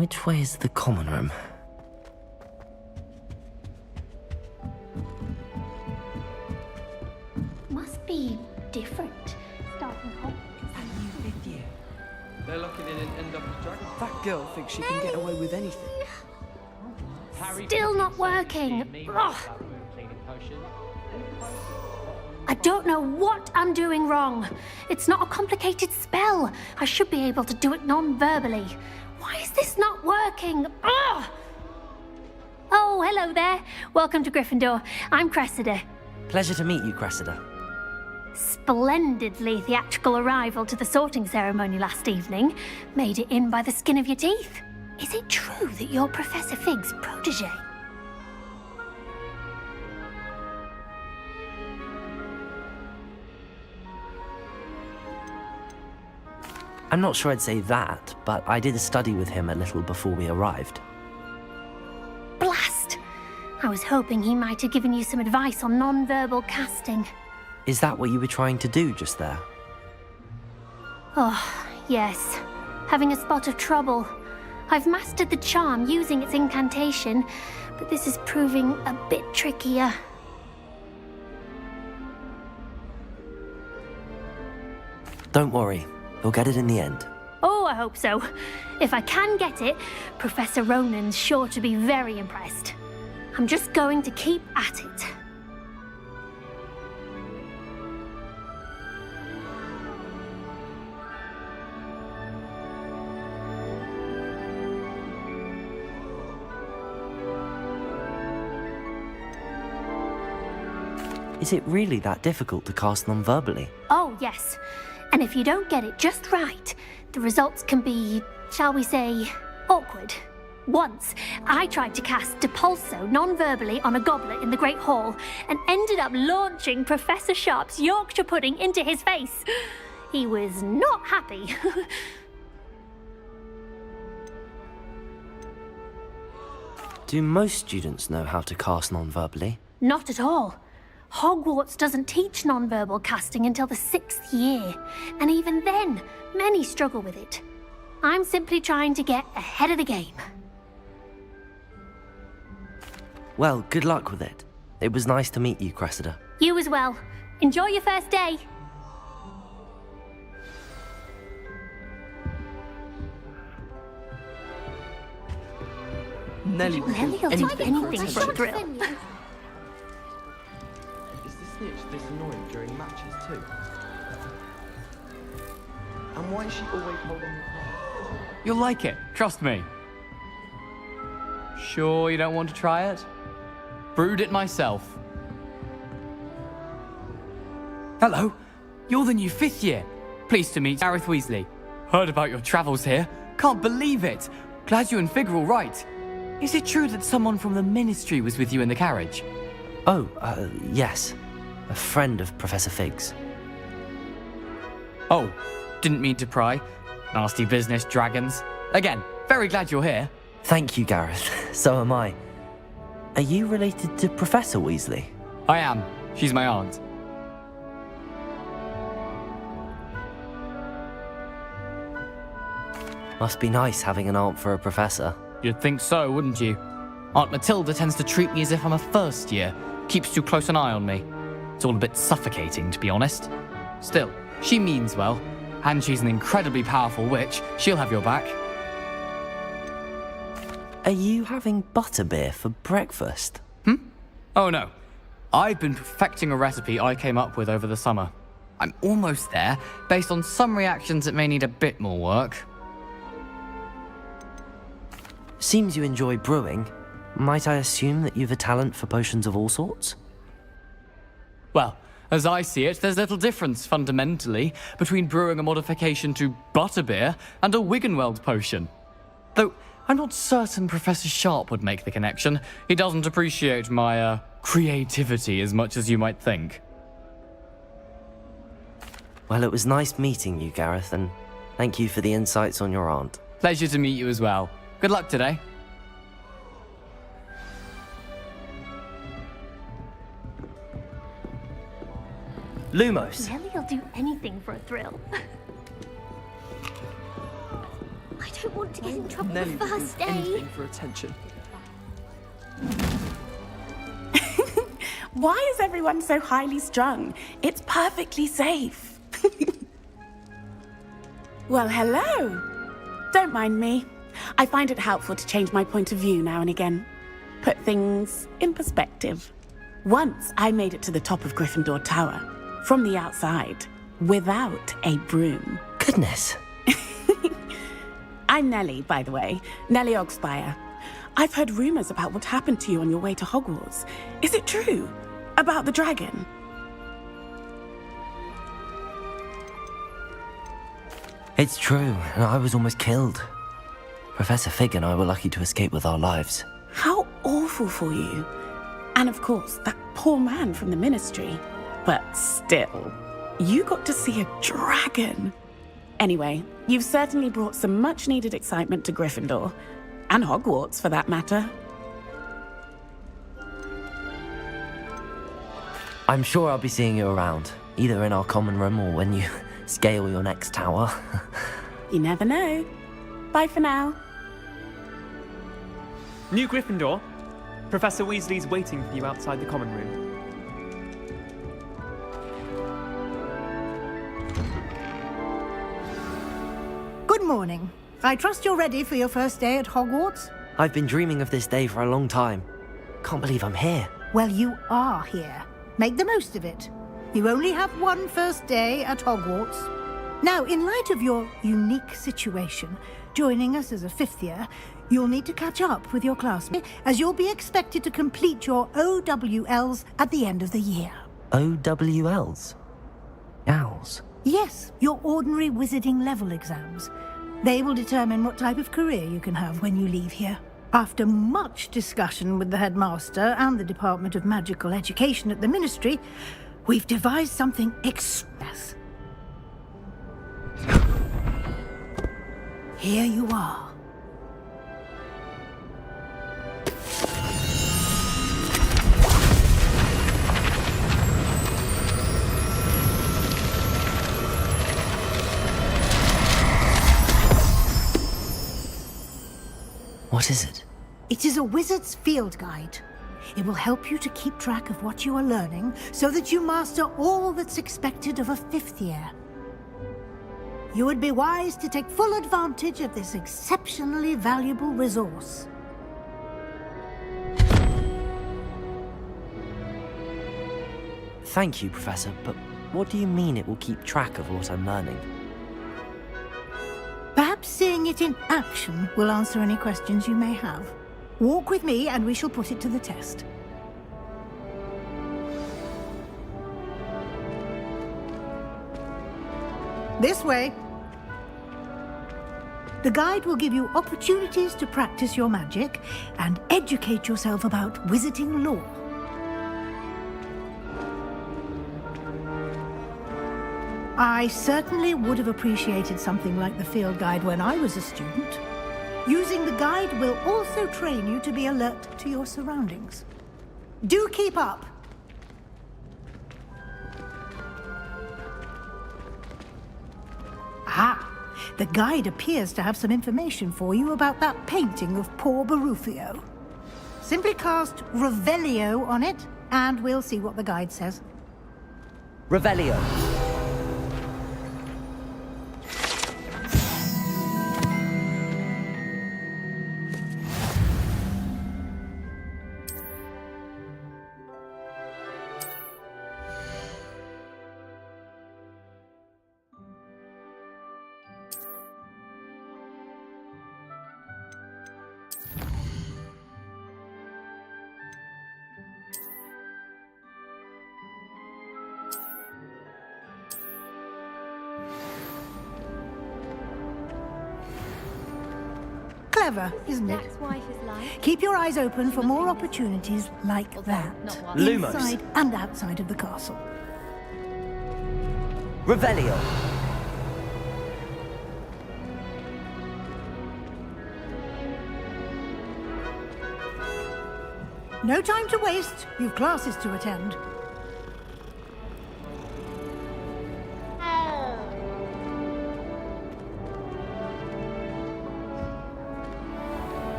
Which way is the common room? Must be different. Starting Hogwarts. They're lucky they didn't end up as dragons. That girl thinks she can get away with anything. Still not working. Ugh. I don't know what I'm doing wrong. It's not a complicated spell. I should be able to do it non-verbally. Why is this not working? Ugh. Oh, hello there. Welcome to Gryffindor. I'm Cressida. Pleasure to meet you, Cressida. Splendidly theatrical arrival to the sorting ceremony last evening. Made it in by the skin of your teeth. Is it true that you're Professor Fig's protege? I'm not sure I'd say that, but I did a study with him a little before we arrived. Blast! I was hoping he might have given you some advice on non-verbal casting. Is that what you were trying to do just there? Oh, yes. Having a spot of trouble. I've mastered the charm using its incantation, but this is proving a bit trickier. Don't worry, you'll get it in the end. Oh, I hope so. If I can get it, Professor Ronan's sure to be very impressed. I'm just going to keep at it. Is it really that difficult to cast non-verbally? Oh, yes. And if you don't get it just right, the results can be, shall we say, awkward. Once, I tried to cast Depulso non-verbally on a goblet in the Great Hall and ended up launching Professor Sharp's Yorkshire pudding into his face. He was not happy. Do most students know how to cast non-verbally? Not at all. Hogwarts doesn't teach non-verbal casting until the 6th year, and even then, many struggle with it. I'm simply trying to get ahead of the game. Well, good luck with it. It was nice to meet you, Cressida. You as well. Enjoy your first day. Nelly will Nelly do will do anything anything for for a attention. thrill. Is the snitch this annoying during matches too? And why is she always holding the card? You'll like it, trust me. Sure you don't want to try it? Brewed it myself. Hello, you're the new 5th year. Pleased to meet Gareth Weasley. Heard about your travels here. Can't believe it. Glad you and Fig are all right. Is it true that someone from the Ministry was with you in the carriage? Oh, yes. A friend of Professor Fig's. Oh, didn't mean to pry. Nasty business, dragons. Again, very glad you're here. Thank you, Gareth. So am I. Are you related to Professor Weasley? I am. She's my aunt. Must be nice having an aunt for a professor. You'd think so, wouldn't you? Aunt Matilda tends to treat me as if I'm a first year. Keeps too close an eye on me. It's all a bit suffocating, to be honest. Still, she means well. And she's an incredibly powerful witch. She'll have your back. Are you having butterbeer for breakfast? Oh no. I've been perfecting a recipe I came up with over the summer. I'm almost there. Based on some reactions, it may need a bit more work. Seems you enjoy brewing. Might I assume that you've a talent for potions of all sorts? Well, as I see it, there's little difference, fundamentally, between brewing a modification to butterbeer and a Wiggenweld potion. Though, I'm not certain Professor Sharp would make the connection. He doesn't appreciate my, creativity as much as you might think. Well, it was nice meeting you, Gareth, and thank you for the insights on your aunt. Pleasure to meet you as well. Good luck today. Lumos! Nelly'll do anything for a thrill. I I don't want to get in trouble Nelly the will do first day. anything for attention. Why is everyone so highly strung? It's perfectly safe. Well, hello. Don't mind me. I find it helpful to change my point of view now and again. Put things in perspective. Once I made it to the top of Gryffindor Tower, from the outside, without a broom. Goodness. I'm Nellie, by the way. Nellie Ogspire. I've heard rumors about what happened to you on your way to Hogwarts. Is it true? About the dragon? It's true. I was almost killed. Professor Fig and I were lucky to escape with our lives. How awful for you. And of course, that poor man from the Ministry. But still, you got to see a dragon. Anyway, you've certainly brought some much-needed excitement to Gryffindor. And Hogwarts, for that matter. I'm sure I'll be seeing you around, either in our common room or when you scale your next tower. You never know. Bye for now. New Gryffindor. Professor Weasley's waiting for you outside the common room. Good morning. I trust you're ready for your first day at Hogwarts? I've been dreaming of this day for a long time. Can't believe I'm here. Well, you are here. Make the most of it. You only have one first day at Hogwarts. Now, in light of your unique situation, joining us as a fifth year, you'll need to catch up with your classmates, as you'll be expected to complete your OWLs at the end of the year. OWLs? Owls? Yes, your ordinary wizarding level exams. They will determine what type of career you can have when you leave here. After much discussion with the headmaster and the Department of Magical Education at the Ministry, we've devised something express. Here you are. What is it? It is a wizard's field guide. It will help you to keep track of what you are learning so that you master all that's expected of a fifth year. You would be wise to take full advantage of this exceptionally valuable resource. Thank you, Professor, but what do you mean it will keep track of what I'm learning? Perhaps seeing it in action will answer any questions you may have. Walk with me and we shall put it to the test. This way. The guide will give you opportunities to practice your magic and educate yourself about wizarding lore. I certainly would have appreciated something like the field guide when I was a student. Using the guide will also train you to be alert to your surroundings. Do keep up! Ah, the guide appears to have some information for you about that painting of poor Barufio. Simply cast Revelio on it, and we'll see what the guide says. Revelio. Clever, isn't it? That's wife is like. Keep your eyes open for more opportunities like that. Lumos. Inside and outside of the castle. Revelio. No time to waste. You've classes to attend.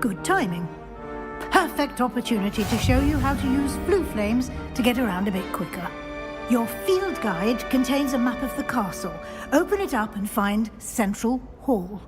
Good timing. Perfect opportunity to show you how to use flue flames to get around a bit quicker. Your field guide contains a map of the castle. Open it up and find Central Hall.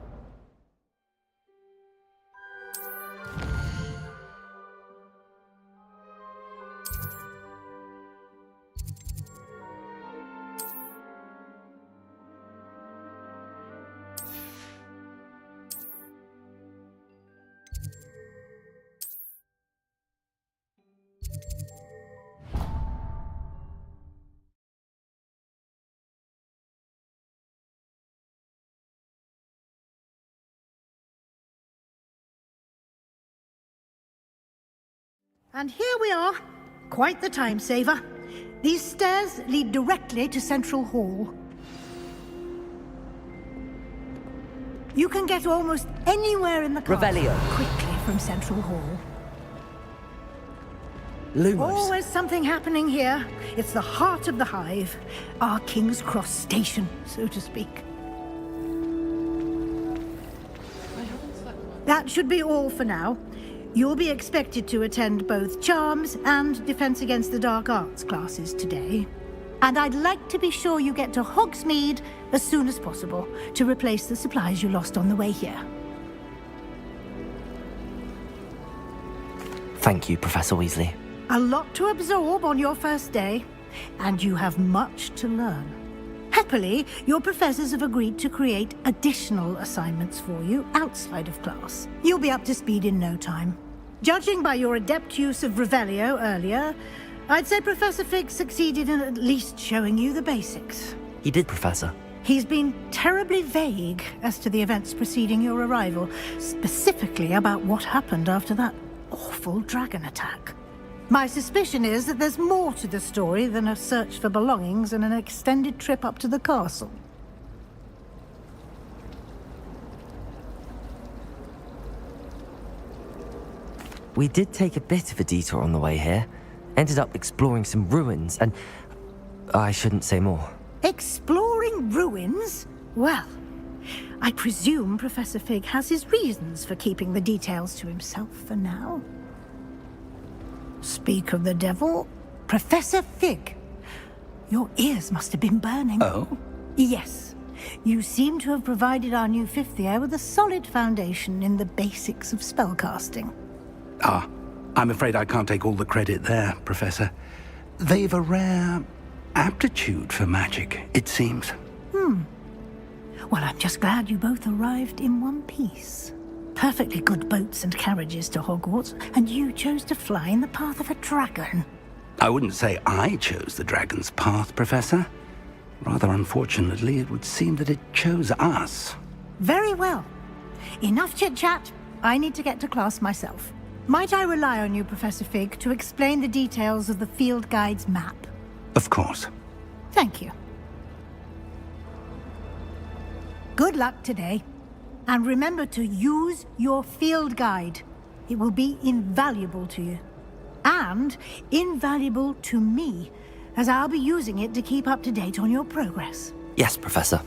And here we are. Quite the time saver. These stairs lead directly to Central Hall. You can get almost anywhere in the castle Revelio. quickly from Central Hall. Lumos. Always something happening here. It's the heart of the hive. Our King's Cross station, so to speak. That should be all for now. You'll be expected to attend both Charms and Defense Against the Dark Arts classes today. And I'd like to be sure you get to Hogsmeade as soon as possible to replace the supplies you lost on the way here. Thank you, Professor Weasley. A lot to absorb on your first day, and you have much to learn. Happily, your professors have agreed to create additional assignments for you outside of class. You'll be up to speed in no time. Judging by your adept use of Revelio earlier, I'd say Professor Fig succeeded in at least showing you the basics. He did, Professor. He's been terribly vague as to the events preceding your arrival, specifically about what happened after that awful dragon attack. My suspicion is that there's more to the story than a search for belongings and an extended trip up to the castle. We did take a bit of a detour on the way here. Ended up exploring some ruins, and I shouldn't say more. Exploring ruins? Well, I presume Professor Fig has his reasons for keeping the details to himself for now. Speak of the devil, Professor Fig. Your ears must have been burning. Oh? Yes. You seem to have provided our new fifth year with a solid foundation in the basics of spellcasting. Ah, I'm afraid I can't take all the credit there, Professor. They've a rare aptitude for magic, it seems. Well, I'm just glad you both arrived in one piece. Perfectly good boats and carriages to Hogwarts, and you chose to fly in the path of a dragon. I wouldn't say I chose the dragon's path, Professor. Rather unfortunately, it would seem that it chose us. Very well. Enough chit-chat. I need to get to class myself. Might I rely on you, Professor Fig, to explain the details of the field guide's map? Of course. Thank you. Good luck today. And remember to use your field guide. It will be invaluable to you. And invaluable to me, as I'll be using it to keep up to date on your progress. Yes, Professor.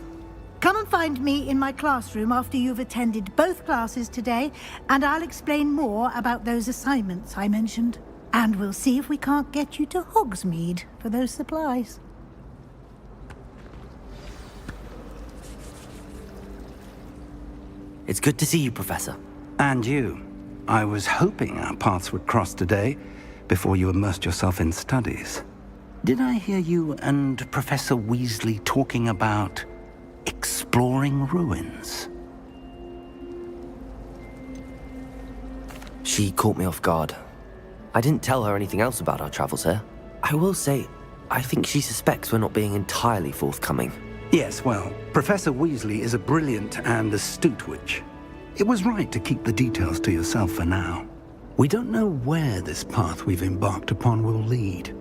Come and find me in my classroom after you've attended both classes today, and I'll explain more about those assignments I mentioned. And we'll see if we can't get you to Hogsmeade for those supplies. It's good to see you, Professor. And you. I was hoping our paths would cross today, before you immersed yourself in studies. Did I hear you and Professor Weasley talking about exploring ruins? She caught me off guard. I didn't tell her anything else about our travels here. I will say, I think she suspects we're not being entirely forthcoming. Yes, well, Professor Weasley is a brilliant and astute witch. It was right to keep the details to yourself for now. We don't know where this path we've embarked upon will lead.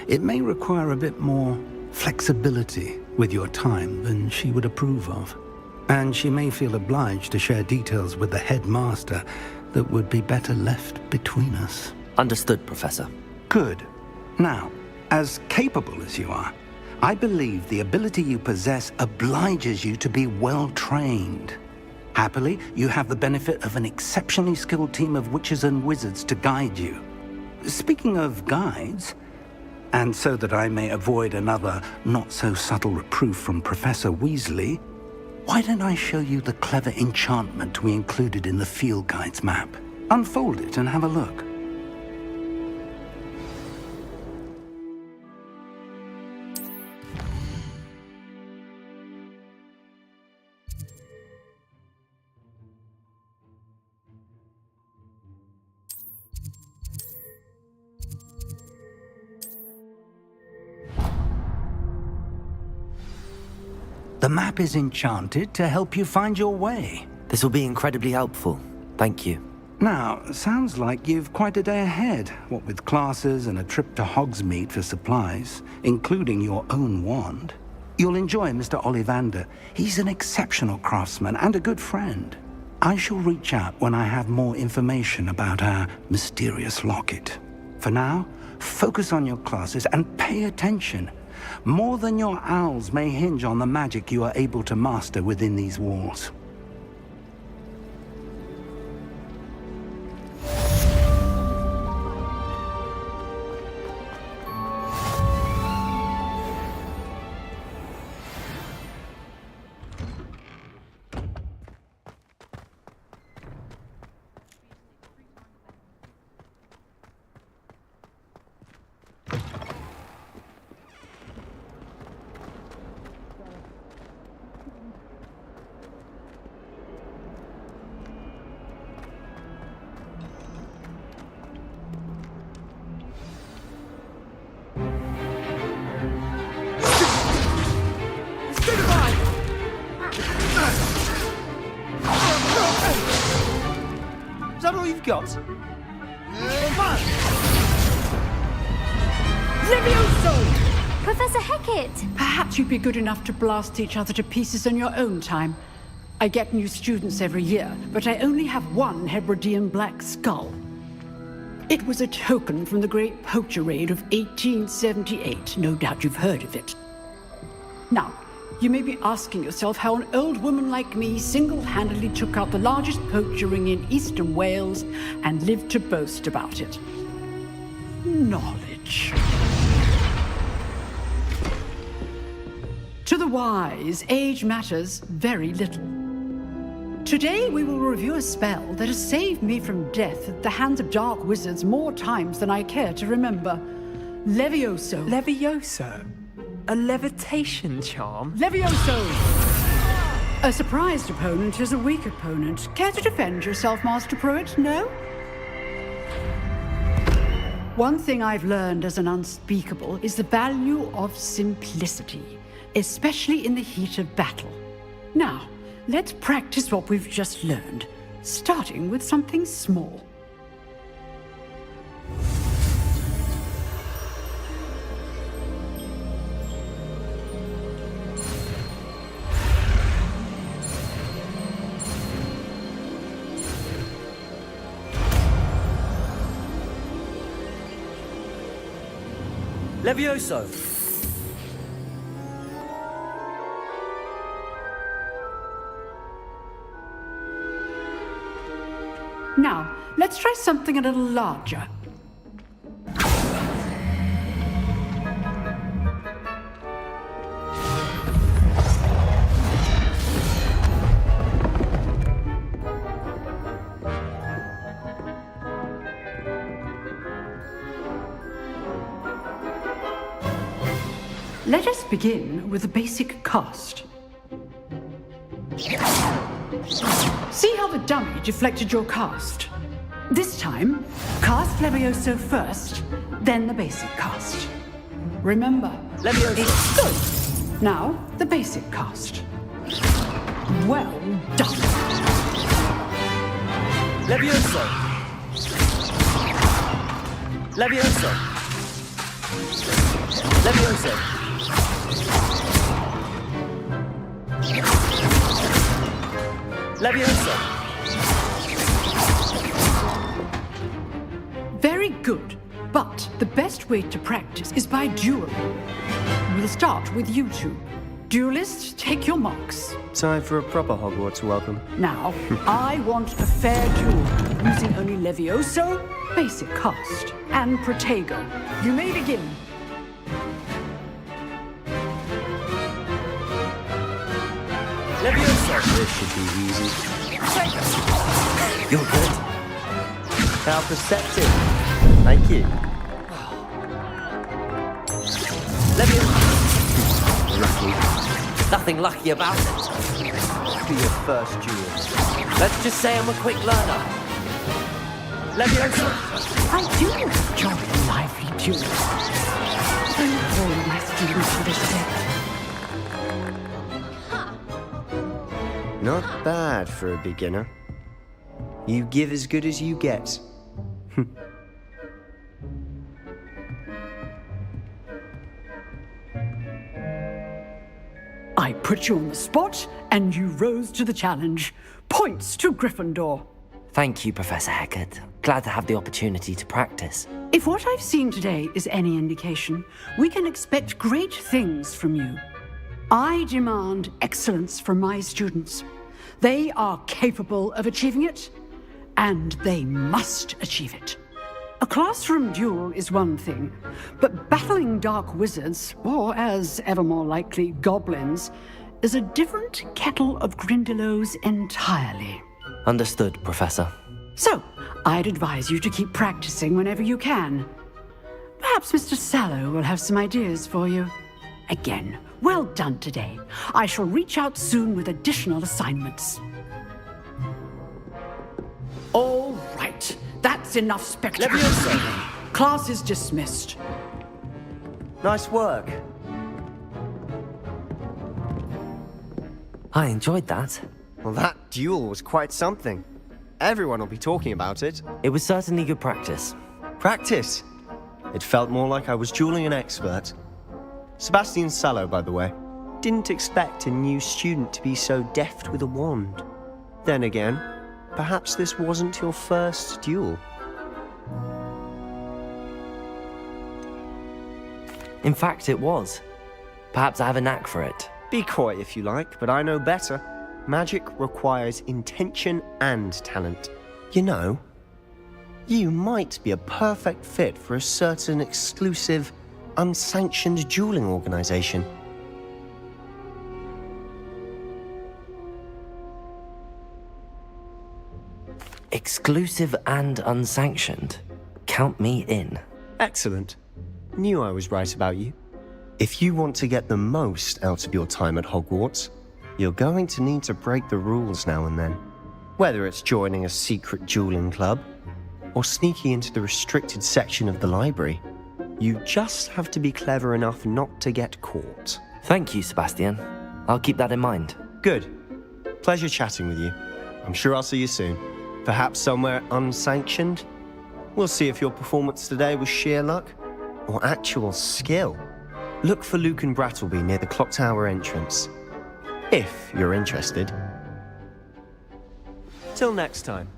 It may require a bit more flexibility with your time than she would approve of. And she may feel obliged to share details with the headmaster that would be better left between us. Understood, Professor. Good. Now, as capable as you are, I believe the ability you possess obliges you to be well trained. Happily, you have the benefit of an exceptionally skilled team of witches and wizards to guide you. Speaking of guides, and so that I may avoid another not-so-subtle reproof from Professor Weasley, why don't I show you the clever enchantment we included in the field guide's map? Unfold it and have a look. The map is enchanted to help you find your way. This will be incredibly helpful. Thank you. Now, sounds like you've quite a day ahead, what with classes and a trip to Hogsmeade for supplies, including your own wand. You'll enjoy Mr. Ollivander. He's an exceptional craftsman and a good friend. I shall reach out when I have more information about our mysterious locket. For now, focus on your classes and pay attention. More than your owls may hinge on the magic you are able to master within these walls. Is that all you've got? Levioso! Professor Hecat! Perhaps you'd be good enough to blast each other to pieces in your own time. I get new students every year, but I only have one Hebridean black skull. It was a token from the Great Poacher Raid of 1878. No doubt you've heard of it. Now, you may be asking yourself how an old woman like me single-handedly took out the largest poacher ring in eastern Wales and lived to boast about it. Knowledge. To the wise, age matters very little. Today we will review a spell that has saved me from death at the hands of dark wizards more times than I care to remember. Levioso. Levioso? A levitation charm? Levioso! A surprised opponent is a weak opponent. Care to defend yourself, Master Pruitt? No? One thing I've learned as an unspeakable is the value of simplicity, especially in the heat of battle. Now, let's practice what we've just learned, starting with something small. Levioso! Now, let's try something a little larger. Let us begin with the basic cast. See how the dummy deflected your cast? This time, cast Levioso first, then the basic cast. Remember, Levioso! It's good. Now, the basic cast. Well done. Levioso! Levioso! Levioso! Levioso! Very good. But the best way to practice is by duel. We'll start with you two. Duelists, take your marks. Time for a proper Hogwarts welcome. Now, I want a fair duel, using only Levioso, basic cast, and Protego. You may begin. Levioso! This should be easy. You're good. How perceptive. Thank you. Levioso. Lucky. Nothing lucky about it. Be your first duel. Let's just say I'm a quick learner. Levioso! I do enjoy lively duels. I look all my students to this day. Not bad for a beginner. You give as good as you get. I put you on the spot, and you rose to the challenge. Points to Gryffindor. Thank you, Professor Hecat. Glad to have the opportunity to practice. If what I've seen today is any indication, we can expect great things from you. I demand excellence from my students. They are capable of achieving it, and they must achieve it. A classroom duel is one thing, but battling dark wizards, or as ever more likely, goblins, is a different kettle of Grindylows entirely. Understood, Professor. So, I'd advise you to keep practicing whenever you can. Perhaps Mr. Sallow will have some ideas for you. Again, well done today. I shall reach out soon with additional assignments. All right, that's enough spectacle. Levioso! Class is dismissed. Nice work. I enjoyed that. Well, that duel was quite something. Everyone will be talking about it. It was certainly good practice. Practice? It felt more like I was dueling an expert. Sebastian Sallow, by the way. Didn't expect a new student to be so deft with a wand. Then again, perhaps this wasn't your first duel. In fact, it was. Perhaps I have a knack for it. Be coy if you like, but I know better. Magic requires intention and talent. You know, you might be a perfect fit for a certain exclusive, unsanctioned dueling organization. Exclusive and unsanctioned. Count me in. Excellent. Knew I was right about you. If you want to get the most out of your time at Hogwarts, you're going to need to break the rules now and then. Whether it's joining a secret dueling club, or sneaking into the restricted section of the library, you just have to be clever enough not to get caught. Thank you, Sebastian. I'll keep that in mind. Good. Pleasure chatting with you. I'm sure I'll see you soon. Perhaps somewhere unsanctioned? We'll see if your performance today was sheer luck or actual skill. Look for Luke and Brattleby near the clock tower entrance. If you're interested. Till next time.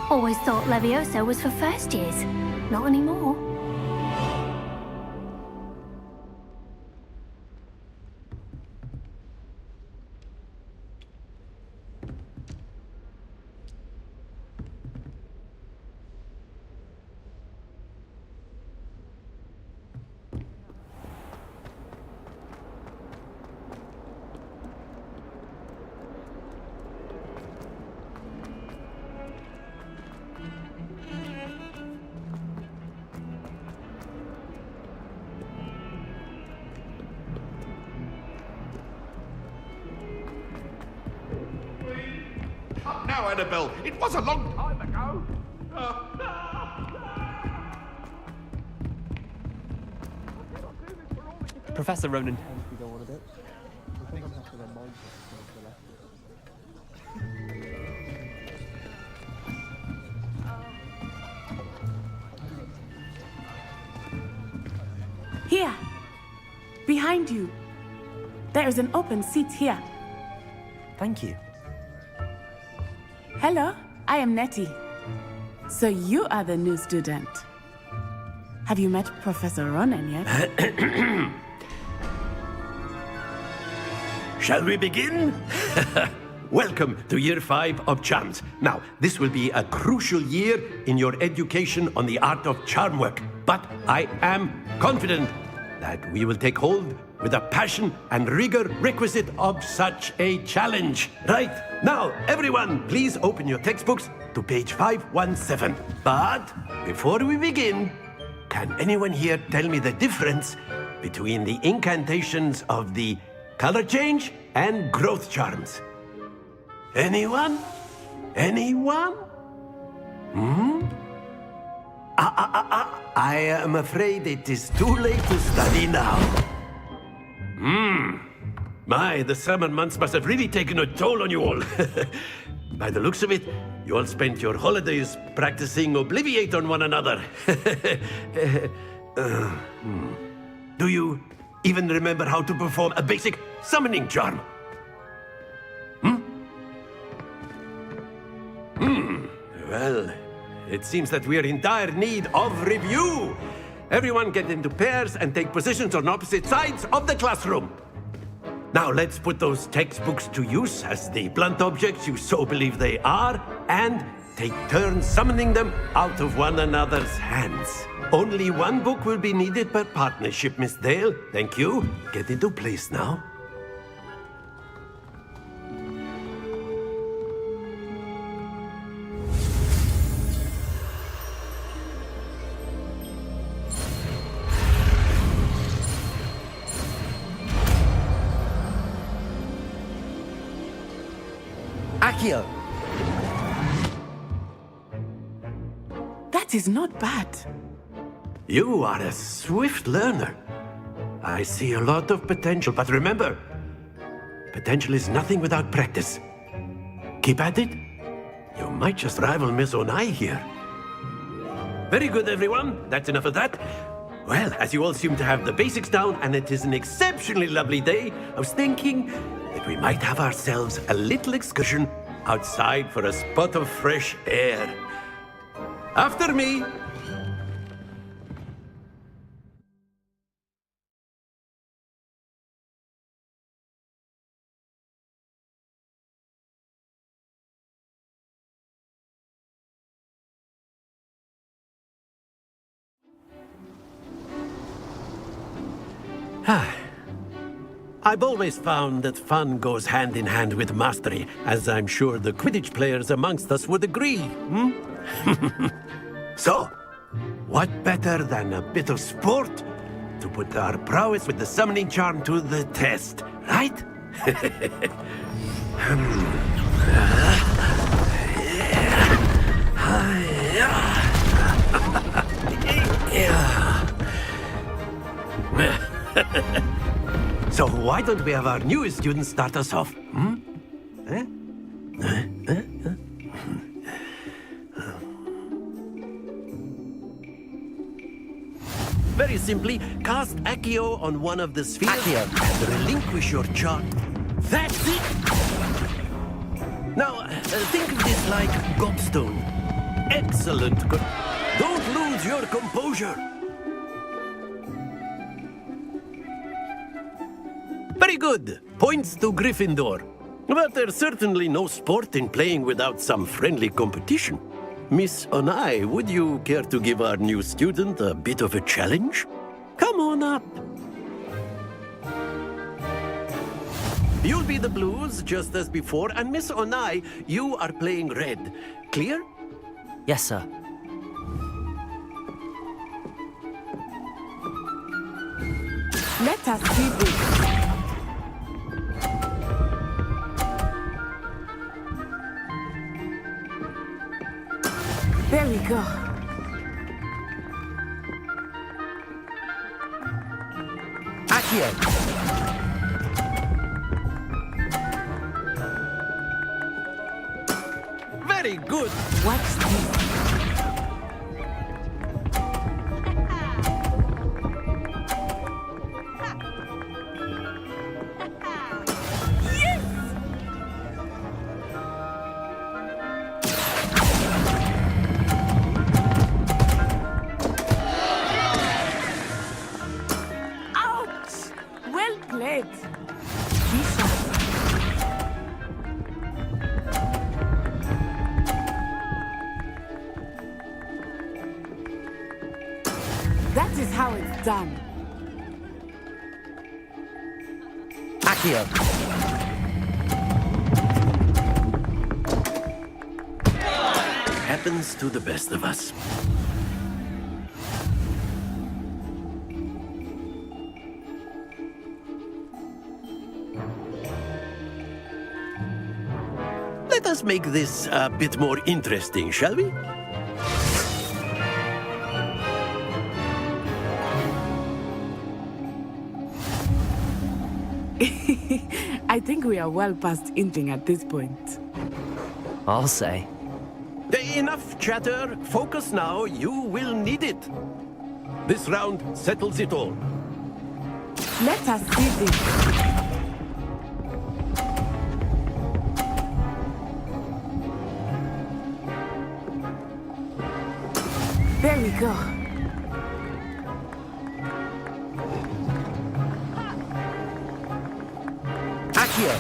Always thought Levioso was for first years. Not anymore. Now, Annabelle, it was a long time ago. Professor Ronan tends to go on a bit. I think I'm have to remind Here, behind you. There is an open seat here. Thank you. Hello, I am Nettie. So you are the new student. Have you met Professor Ronen yet? Shall we begin? Welcome to Year 5 of Charms. Now, this will be a crucial year in your education on the art of charm work. But I am confident that we will take hold with the passion and rigor requisite of such a challenge. Right, now, everyone, please open your textbooks to page 517. But before we begin, can anyone here tell me the difference between the incantations of the color change and growth charms? Anyone? Anyone? I am afraid it is too late to study now. My, the summer months must have really taken a toll on you all. By the looks of it, you all spent your holidays practicing Obliviate on one another. Do you even remember how to perform a basic summoning charm? Well, it seems that we are in dire need of review. Everyone get into pairs and take positions on opposite sides of the classroom. Now let's put those textbooks to use as the blunt objects you so believe they are, and take turns summoning them out of one another's hands. Only one book will be needed per partnership, Miss Dale. Thank you. Get into place now. Accio! That is not bad. You are a swift learner. I see a lot of potential, but remember, potential is nothing without practice. Keep at it. You might just rival Miss Onai here. Very good, everyone. That's enough of that. Well, as you all seem to have the basics down, and it is an exceptionally lovely day, I was thinking that we might have ourselves a little excursion outside for a spot of fresh air. After me. I've always found that fun goes hand in hand with mastery, as I'm sure the Quidditch players amongst us would agree. So, what better than a bit of sport to put our prowess with the summoning charm to the test, right? So why don't we have our newest student start us off? Very simply, cast Accio on one of the spheres and relinquish your charm. That's it! Now, think of this like gobstone. Excellent. Don't lose your composure. Very good. Points to Gryffindor. But there's certainly no sport in playing without some friendly competition. Miss Onai, would you care to give our new student a bit of a challenge? Come on up. You'll be the blues, just as before, and Miss Onai, you are playing red. Clear? Yes, sir. Let us do this. There we go. Accio! Very good. What's this? how it's done. Accio! Happens to the best of us. Let us make this a bit more interesting, shall we? I think we are well past inching at this point. I'll say. Enough chatter. Focus now. You will need it. This round settles it all. Let us see this. There we go. Accio!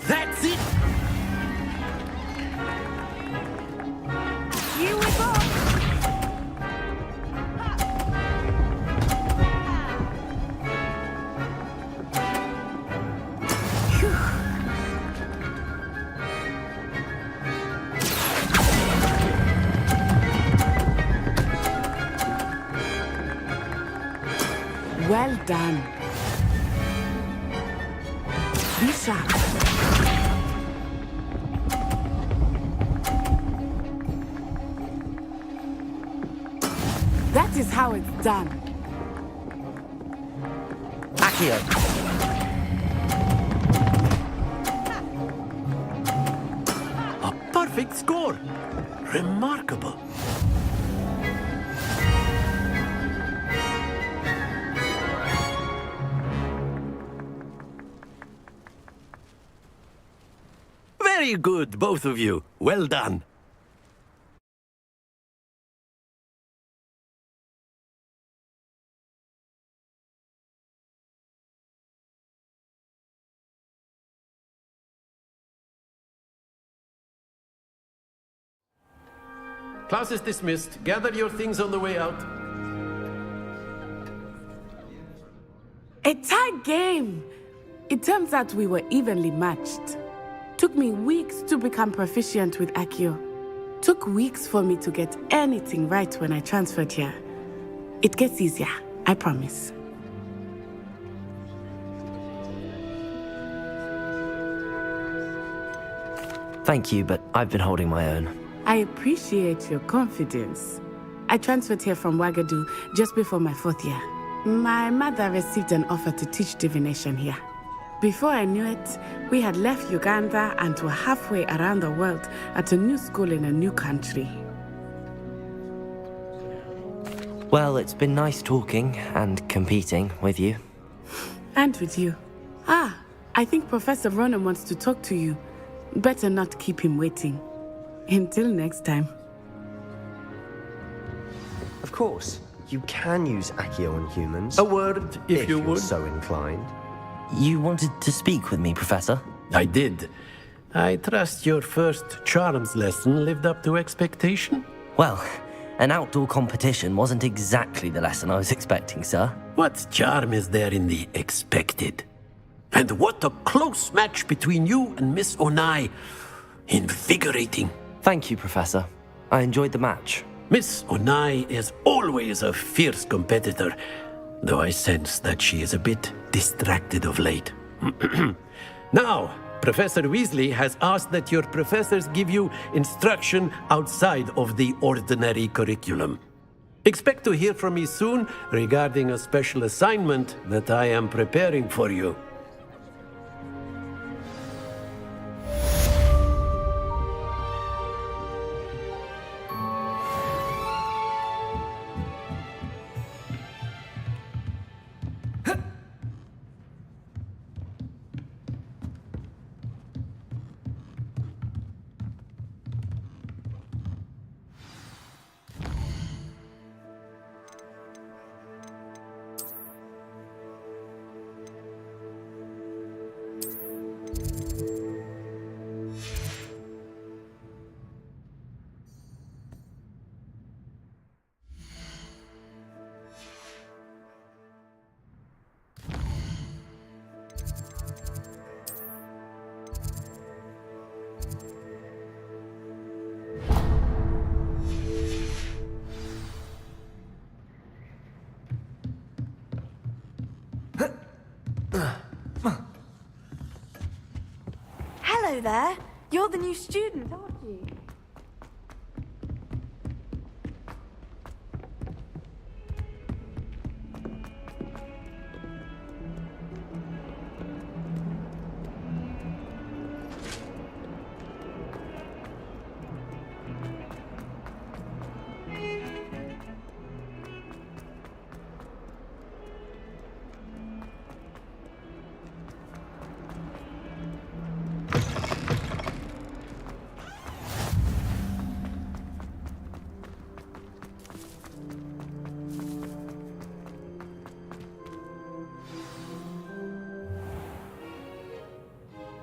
That's it! Here we go! Well done. Be sharp. That is how it's done. Accio! A perfect score. Remarkable. Very good, both of you. Well done. Class is dismissed. Gather your things on the way out. A tight game. It turns out we were evenly matched. Took me weeks to become proficient with Accio. Took weeks for me to get anything right when I transferred here. It gets easier, I promise. Thank you, but I've been holding my own. I appreciate your confidence. I transferred here from Wagadu just before my 4th year. My mother received an offer to teach divination here. Before I knew it, we had left Uganda and were halfway around the world at a new school in a new country. Well, it's been nice talking and competing with you. And with you. Ah, I think Professor Ronan wants to talk to you. Better not keep him waiting. Until next time. Of course, you can use Accio on humans. A word, if you you're would. so inclined. You wanted to speak with me, Professor? I did. I trust your first charms lesson lived up to expectation? Well, an outdoor competition wasn't exactly the lesson I was expecting, sir. What charm is there in the expected? And what a close match between you and Miss Onai. Invigorating. Thank you, Professor. I enjoyed the match. Miss Onai is always a fierce competitor, though I sense that she is a bit distracted of late. Now, Professor Weasley has asked that your professors give you instruction outside of the ordinary curriculum. Expect to hear from me soon regarding a special assignment that I am preparing for you. Hello there. You're the new student, aren't you?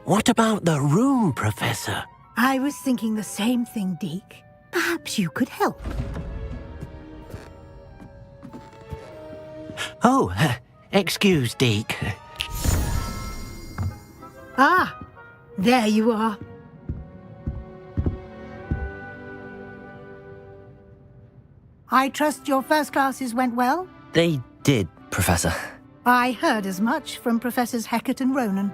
What about the room, Professor? I was thinking the same thing, Deke. Perhaps you could help. Oh, excuse, Deke. Ah, there you are. I trust your first classes went well? They did, Professor. I heard as much from Professors Hecat and Ronan.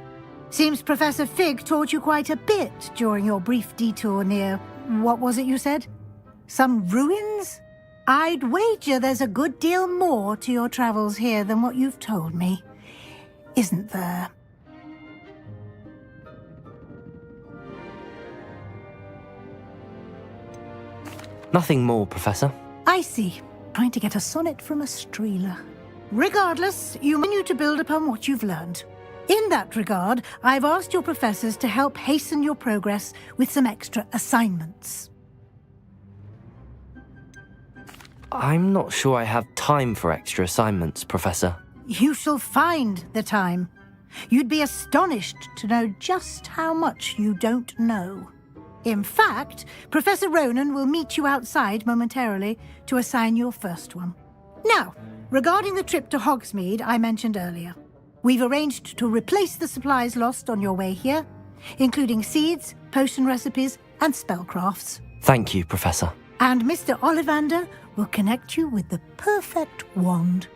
Seems Professor Fig taught you quite a bit during your brief detour near... what was it you said? Some ruins? I'd wager there's a good deal more to your travels here than what you've told me. Isn't there? Nothing more, Professor. I see. Trying to get a sonnet from a streeler. Regardless, you continue to build upon what you've learned. In that regard, I've asked your professors to help hasten your progress with some extra assignments. I'm not sure I have time for extra assignments, Professor. You shall find the time. You'd be astonished to know just how much you don't know. In fact, Professor Ronan will meet you outside momentarily to assign your first one. Now, regarding the trip to Hogsmeade I mentioned earlier, we've arranged to replace the supplies lost on your way here, including seeds, potion recipes, and spellcrafts. Thank you, Professor. And Mr. Ollivander will connect you with the perfect wand.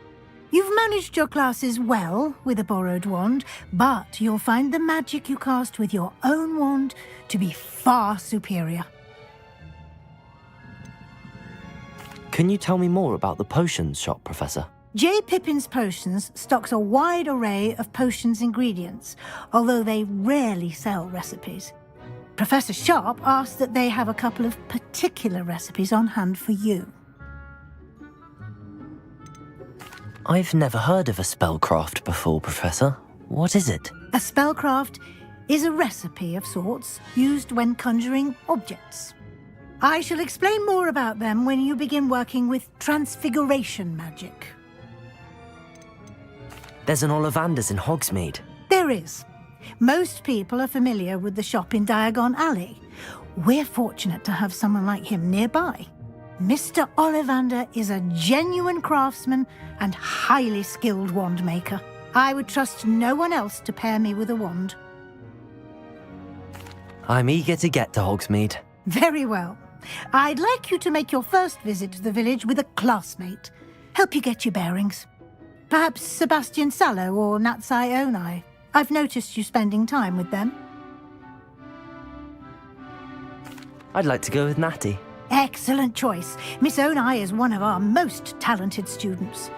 You've managed your classes well with a borrowed wand, but you'll find the magic you cast with your own wand to be far superior. Can you tell me more about the potions shop, Professor? J. Pippin's Potions stocks a wide array of potions ingredients, although they rarely sell recipes. Professor Sharp asked that they have a couple of particular recipes on hand for you. I've never heard of a spellcraft before, Professor. What is it? A spellcraft is a recipe of sorts used when conjuring objects. I shall explain more about them when you begin working with transfiguration magic. There's an Ollivander's in Hogsmeade. There is. Most people are familiar with the shop in Diagon Alley. We're fortunate to have someone like him nearby. Mr. Ollivander is a genuine craftsman and highly skilled wand maker. I would trust no one else to pair me with a wand. I'm eager to get to Hogsmeade. Very well. I'd like you to make your first visit to the village with a classmate. Help you get your bearings. Perhaps Sebastian Sallow or Natsai Onai. I've noticed you spending time with them. I'd like to go with Natty. Excellent choice. Miss Onai is one of our most talented students.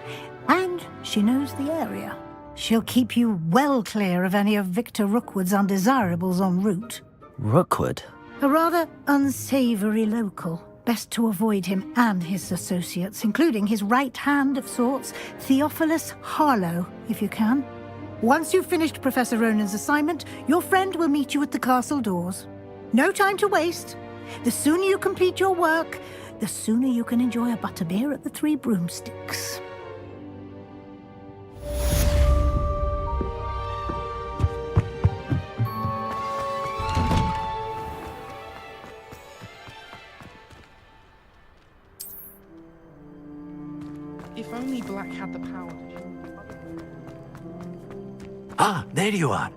And she knows the area. She'll keep you well clear of any of Victor Rookwood's undesirables en route. Rookwood? A rather unsavoury local. Best to avoid him and his associates, including his right hand of sorts, Theophilus Harlow, if you can. Once you've finished Professor Ronan's assignment, your friend will meet you at the castle doors. No time to waste. The sooner you complete your work, the sooner you can enjoy a butterbeer at the Three Broomsticks. If only Black had the power. Ah, there you are.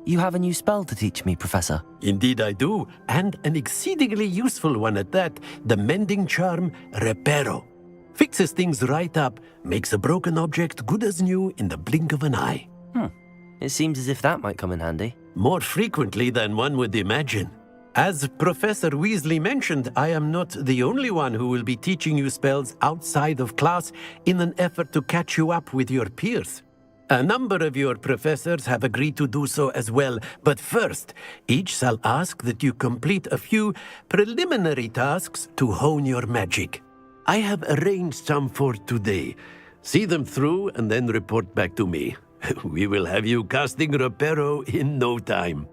You have a new spell to teach me, Professor. Indeed I do, and an exceedingly useful one at that. The mending charm, Reparo. Fixes things right up, makes a broken object good as new in the blink of an eye. It seems as if that might come in handy. More frequently than one would imagine. As Professor Weasley mentioned, I am not the only one who will be teaching you spells outside of class in an effort to catch you up with your peers. A number of your professors have agreed to do so as well, but first, each shall ask that you complete a few preliminary tasks to hone your magic. I have arranged some for today. See them through and then report back to me. We will have you casting Reparo in no time.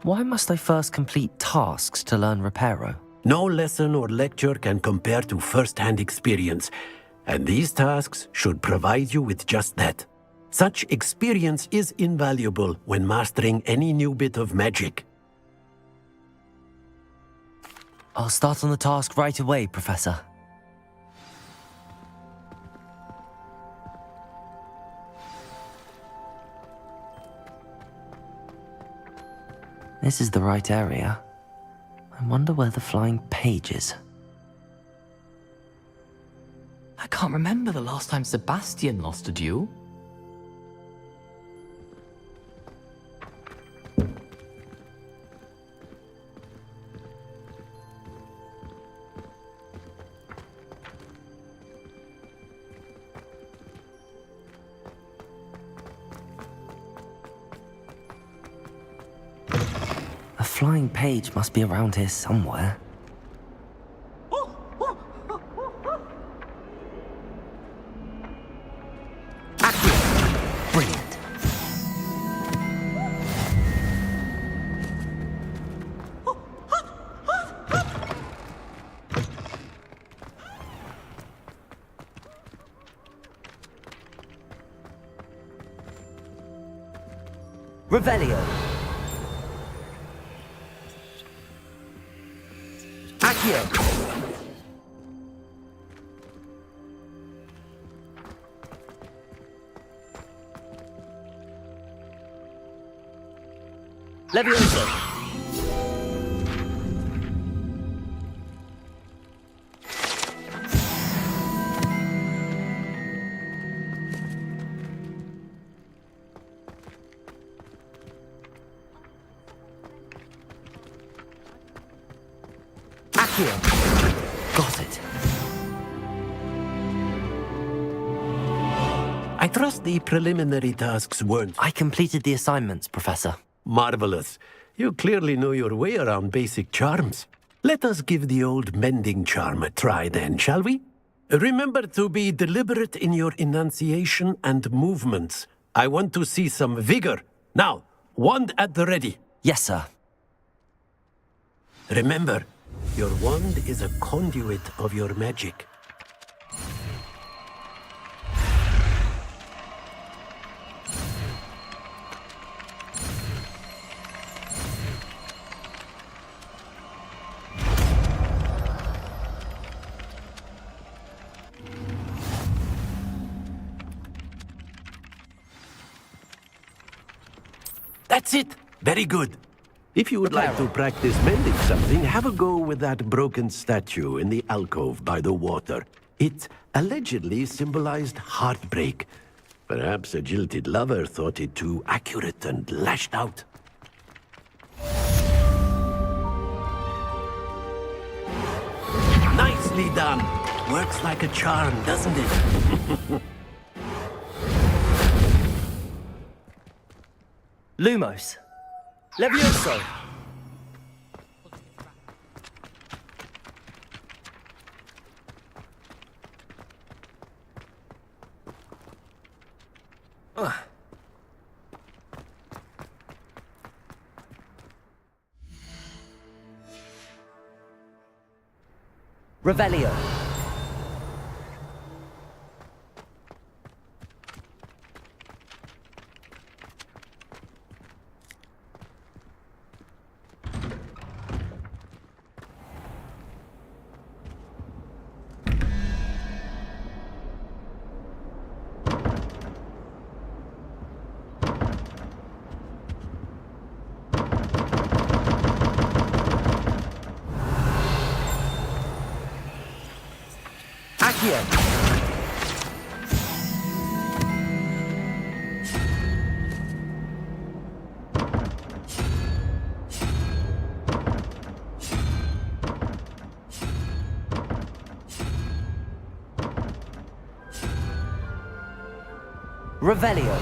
Why must I first complete tasks to learn Reparo? No lesson or lecture can compare to first-hand experience, and these tasks should provide you with just that. Such experience is invaluable when mastering any new bit of magic. I'll start on the task right away, Professor. This is the right area. I wonder where the flying page is. I can't remember the last time Sebastian lost a duel. A flying page must be around here somewhere. Brilliant. Revelio. Accio. Levioso. Accio. Got it. I trust the preliminary tasks weren't... I completed the assignments, Professor. Marvelous. You clearly know your way around basic charms. Let us give the old mending charm a try then, shall we? Remember to be deliberate in your enunciation and movements. I want to see some vigor. Now, wand at the ready. Yes, sir. Remember, your wand is a conduit of your magic. That's it! Very good. If you would like to practice mending something, have a go with that broken statue in the alcove by the water. It allegedly symbolized heartbreak. Perhaps a jilted lover thought it too accurate and lashed out. Nicely done! Works like a charm, doesn't it? Lumos. Levioso. Revelio. Revelio.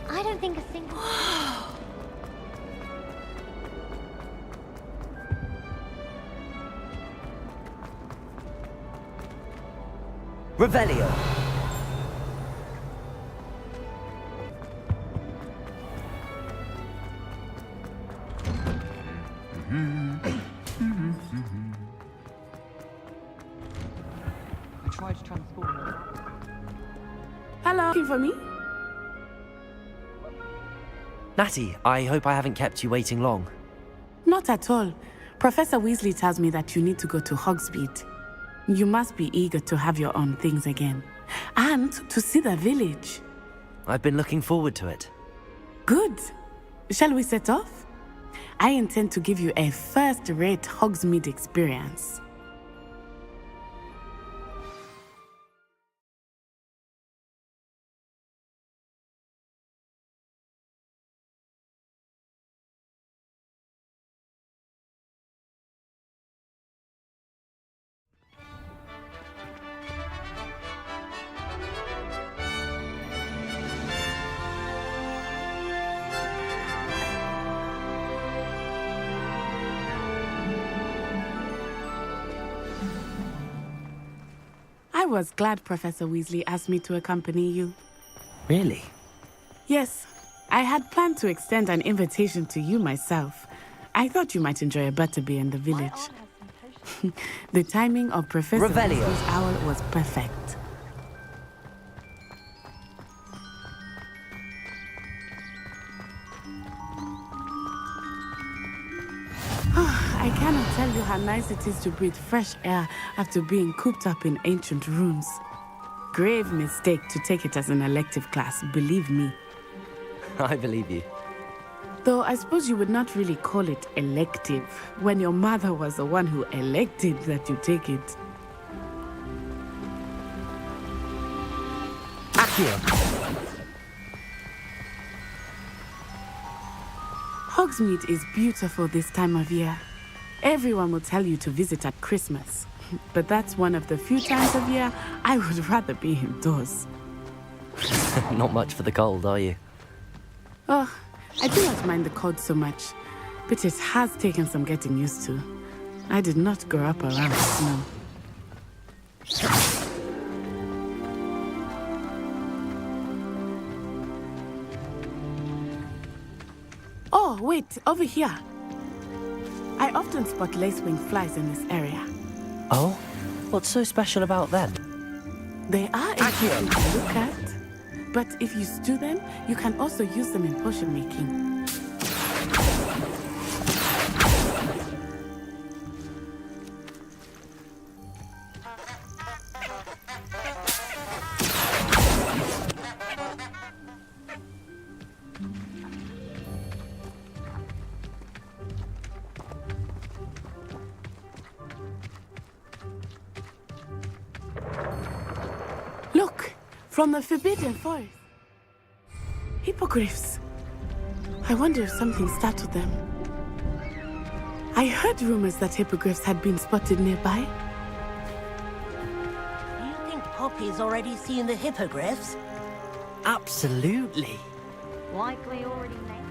I don't think a single. Revelio. I tried to transform her. Hello. Looking for me? Natty, I hope I haven't kept you waiting long. Not at all. Professor Weasley tells me that you need to go to Hogsmeade. You must be eager to have your own things again. And to see the village. I've been looking forward to it. Good. Shall we set off? I intend to give you a first-rate Hogsmeade experience. I was glad Professor Weasley asked me to accompany you. Really? Yes, I had planned to extend an invitation to you myself. I thought you might enjoy a butterbeer in the village. The timing of Professor Revelio. Weasley's owl was perfect. I cannot tell you how nice it is to breathe fresh air after being cooped up in ancient rooms. Grave mistake to take it as an elective class, believe me. I believe you. Though I suppose you would not really call it elective when your mother was the one who elected that you take it. Accio. Hogsmeade is beautiful this time of year. Everyone will tell you to visit at Christmas. But that's one of the few times of year I would rather be indoors. Not much for the cold, are you? Oh, I do not mind the cold so much, but it has taken some getting used to. I did not grow up around snow. Oh, wait, over here. I often spot lacewing flies in this area. Oh? What's so special about them? They are interesting to look at, but if you stew them, you can also use them in potion making. Look, from the Forbidden Forest. Hippogriffs. I wonder if something startled them. I heard rumors that hippogriffs had been spotted nearby. Do you think Poppy's already seen the hippogriffs? Absolutely. Likely already made.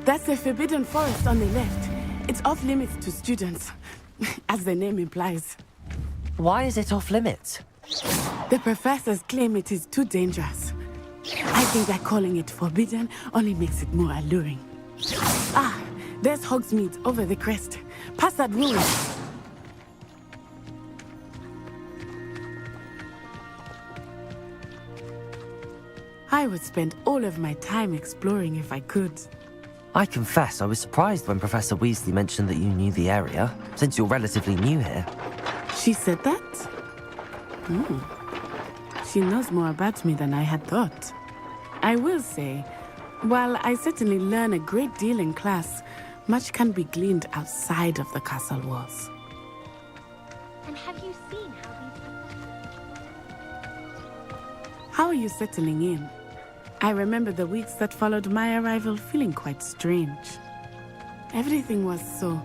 That's the Forbidden Forest on the left. It's off limits to students, as the name implies. Why is it off limits? The professors claim it is too dangerous. I think that calling it forbidden only makes it more alluring. Ah, there's Hogsmeade over the crest. Past that ruin. I would spend all of my time exploring if I could. I confess I was surprised when Professor Weasley mentioned that you knew the area, since you're relatively new here. She said that? She knows more about me than I had thought. I will say, while I certainly learn a great deal in class, much can be gleaned outside of the castle walls. And have you seen how How are you settling in? I remember the weeks that followed my arrival feeling quite strange. Everything was so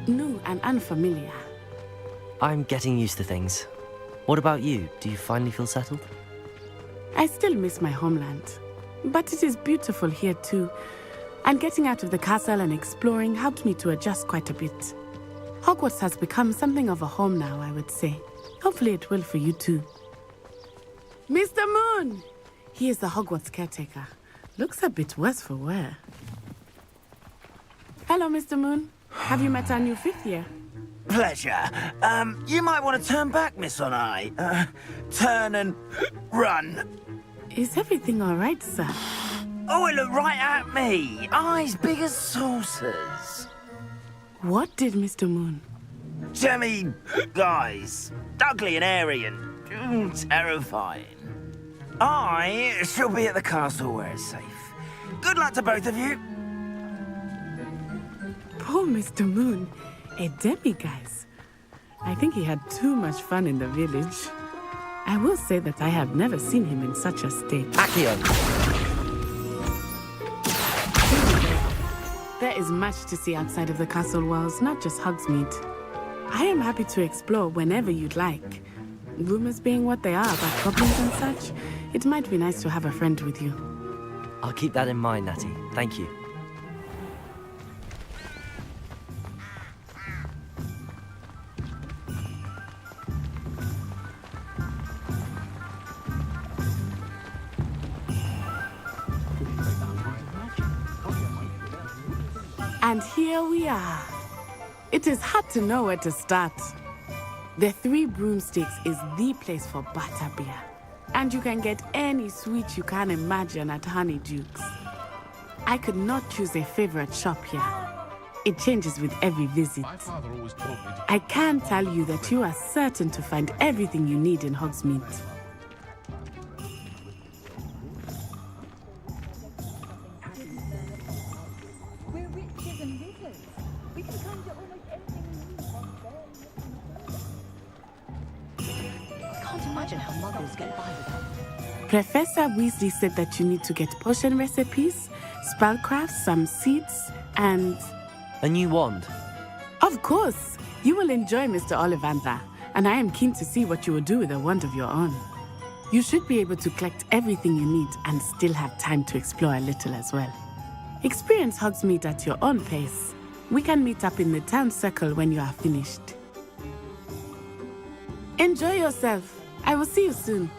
new and unfamiliar. I'm getting used to things. What about you? Do you finally feel settled? I still miss my homeland, but it is beautiful here too. And getting out of the castle and exploring helped me to adjust quite a bit. Hogwarts has become something of a home now, I would say. Hopefully it will for you too. Mr. Moon! He is the Hogwarts caretaker. Looks a bit worse for wear. Hello, Mr. Moon. Have you met our new fifth year? Pleasure. You might want to turn back, Miss On-Eye. Turn and run. Is everything all right, sir? Oh, it looked right at me. Eyes big as saucers. What did Mr. Moon? Jemmy, guys. Ugly and airy and terrifying. I shall be at the castle where it's safe. Good luck to both of you. Poor Mr. Moon. A demiguise. I think he had too much fun in the village. I will say that I have never seen him in such a state. Accio! There is much to see outside of the castle walls, not just Hogsmeade. I am happy to explore whenever you'd like. Rumors being what they are about goblins and such, it might be nice to have a friend with you. I'll keep that in mind, Natty. Thank you. And here we are. It is hard to know where to start. The Three Broomsticks is the place for butterbeer. And you can get any sweet you can imagine at Honeyduke's. I could not choose a favorite shop here. It changes with every visit. My father always told me to... I can tell you that you are certain to find everything you need in Hogsmeade. We're witches and wizards. We can conjure almost anything we need on I can't imagine how muggles get by without it. Professor Weasley said that you need to get potion recipes, spellcrafts, some seeds, and... A new wand? Of course! You will enjoy Mr. Ollivander, and I am keen to see what you will do with a wand of your own. You should be able to collect everything you need and still have time to explore a little as well. Experience Hogsmeade at your own pace. We can meet up in the town circle when you are finished. Enjoy yourself. I will see you soon.